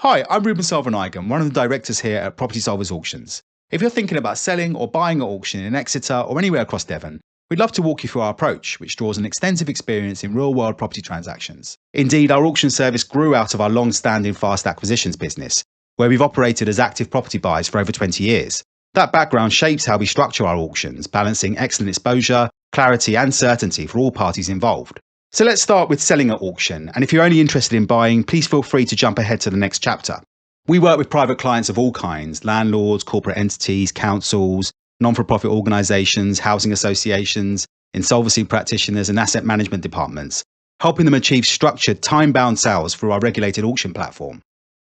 Hi, I'm Ruban Selvanayagam, one of the directors here at Property Solvers Auctions. If you're thinking about selling or buying at auction in Exeter or anywhere across Devon, we'd love to walk you through our approach, which draws an extensive experience in real-world property transactions. Indeed, our auction service grew out of our long-standing fast acquisitions business, where we've operated as active property buyers for over 20 years. That background shapes how we structure our auctions, balancing excellent exposure, clarity and certainty for all parties involved. So let's start with selling at auction, and if you're only interested in buying, please feel free to jump ahead to the next chapter. We work with private clients of all kinds: landlords, corporate entities, councils, non-for-profit organisations, housing associations, insolvency practitioners and asset management departments, helping them achieve structured, time-bound sales through our regulated auction platform.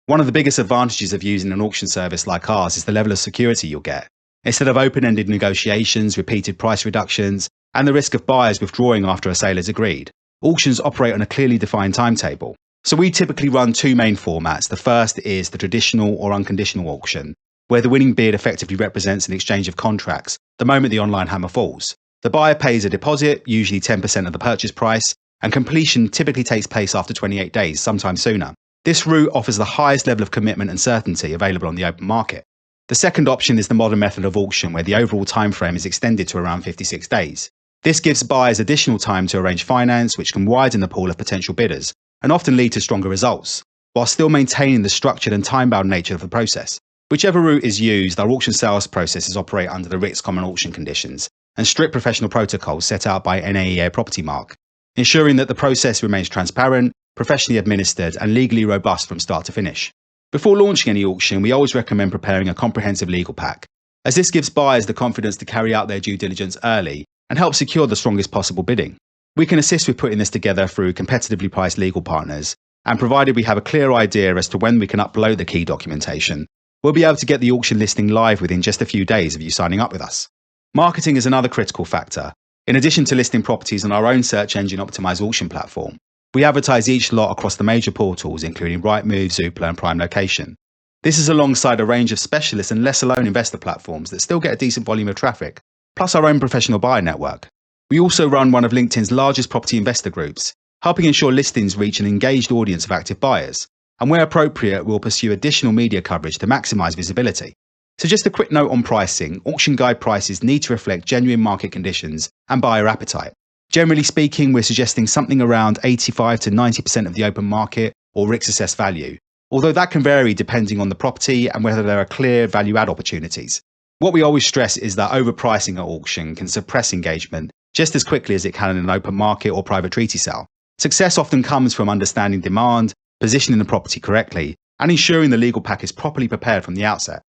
One of the biggest advantages of using an auction service like ours is the level of security you'll get. Instead of open-ended negotiations, repeated price reductions, and the risk of buyers withdrawing after a sale is agreed, auctions operate on a clearly defined timetable. So we typically run two main formats. The first is the traditional or unconditional auction, where the winning bid effectively represents an exchange of contracts the moment the online hammer falls. The buyer pays a deposit, usually 10% of the purchase price, and completion typically takes place after 28 days, sometimes sooner. This route offers the highest level of commitment and certainty available on the open market. The second option is the modern method of auction, where the overall timeframe is extended to around 56 days. This gives buyers additional time to arrange finance, which can widen the pool of potential bidders and often lead to stronger results, while still maintaining the structured and time-bound nature of the process. Whichever route is used, our auction sales processes operate under the RICS Common Auction conditions and strict professional protocols set out by NAEA Property Mark, ensuring that the process remains transparent, professionally administered and legally robust from start to finish. Before launching any auction, we always recommend preparing a comprehensive legal pack, as this gives buyers the confidence to carry out their due diligence early and help secure the strongest possible bidding. We can assist with putting this together through competitively priced legal partners, and provided we have a clear idea as to when we can upload the key documentation, we'll be able to get the auction listing live within just a few days of you signing up with us. Marketing is another critical factor. In addition to listing properties on our own search engine optimized auction platform, we advertise each lot across the major portals including Rightmove, Zoopla and Prime Location. This is alongside a range of specialist and lesser-known investor platforms that still get a decent volume of traffic, plus our own professional buyer network. We also run one of LinkedIn's largest property investor groups, helping ensure listings reach an engaged audience of active buyers. And where appropriate, we'll pursue additional media coverage to maximise visibility. So just a quick note on pricing: auction guide prices need to reflect genuine market conditions and buyer appetite. Generally speaking, we're suggesting something around 85 to 90% of the open market or RICS assessed value, although that can vary depending on the property and whether there are clear value-add opportunities. What we always stress is that overpricing at auction can suppress engagement just as quickly as it can in an open market or private treaty sale. Success often comes from understanding demand, positioning the property correctly, and ensuring the legal pack is properly prepared from the outset.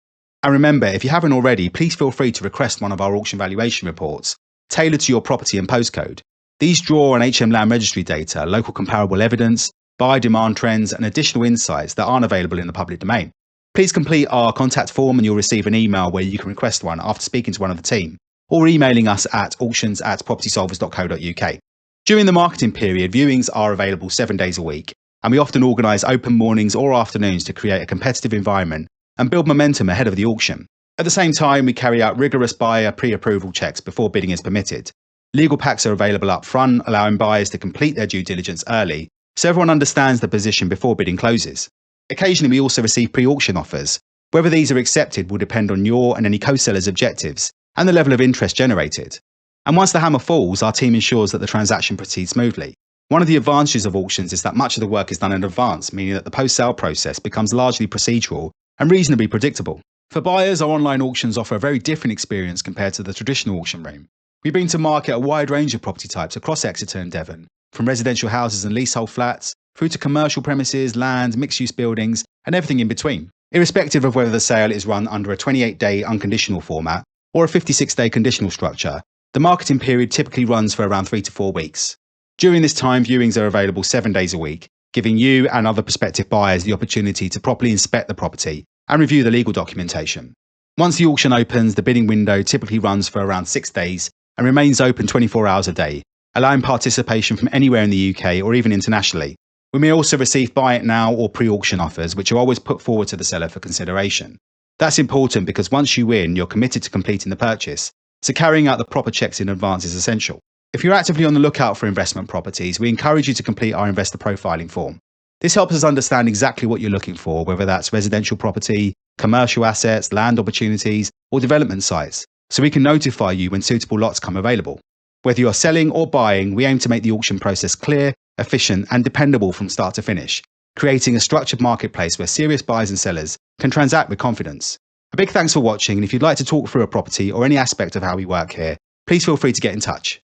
And remember, if you haven't already, please feel free to request one of our auction valuation reports, tailored to your property and postcode. These draw on HM Land Registry data, local comparable evidence, buyer-demand trends, and additional insights that aren't available in the public domain. Please complete our contact form and you'll receive an email where you can request one after speaking to one of the team, or emailing us at auctions@propertysolvers.co.uk. During the marketing period, viewings are available 7 days a week, and we often organise open mornings or afternoons to create a competitive environment and build momentum ahead of the auction. At the same time, we carry out rigorous buyer pre-approval checks before bidding is permitted. Legal packs are available up front, allowing buyers to complete their due diligence early, so everyone understands the position before bidding closes. Occasionally, we also receive pre-auction offers. Whether these are accepted will depend on your and any co-seller's objectives and the level of interest generated. And once the hammer falls, our team ensures that the transaction proceeds smoothly. One of the advantages of auctions is that much of the work is done in advance, meaning that the post-sale process becomes largely procedural and reasonably predictable. For buyers, our online auctions offer a very different experience compared to the traditional auction room. We bring to market a wide range of property types across Exeter and Devon, from residential houses and leasehold flats, through to commercial premises, land, mixed-use buildings, and everything in between. Irrespective of whether the sale is run under a 28-day unconditional format or a 56-day conditional structure, the marketing period typically runs for around 3 to 4 weeks. During this time, viewings are available 7 days a week, giving you and other prospective buyers the opportunity to properly inspect the property and review the legal documentation. Once the auction opens, the bidding window typically runs for around 6 days and remains open 24 hours a day, allowing participation from anywhere in the UK or even internationally. We may also receive buy it now or pre-auction offers, which are always put forward to the seller for consideration. That's important because once you win, you're committed to completing the purchase, so carrying out the proper checks in advance is essential. If you're actively on the lookout for investment properties, we encourage you to complete our investor profiling form. This helps us understand exactly what you're looking for, whether that's residential property, commercial assets, land opportunities, or development sites, so we can notify you when suitable lots come available. Whether you're selling or buying, we aim to make the auction process clear, efficient, and dependable from start to finish, creating a structured marketplace where serious buyers and sellers can transact with confidence. A big thanks for watching, and if you'd like to talk through a property or any aspect of how we work here, please feel free to get in touch.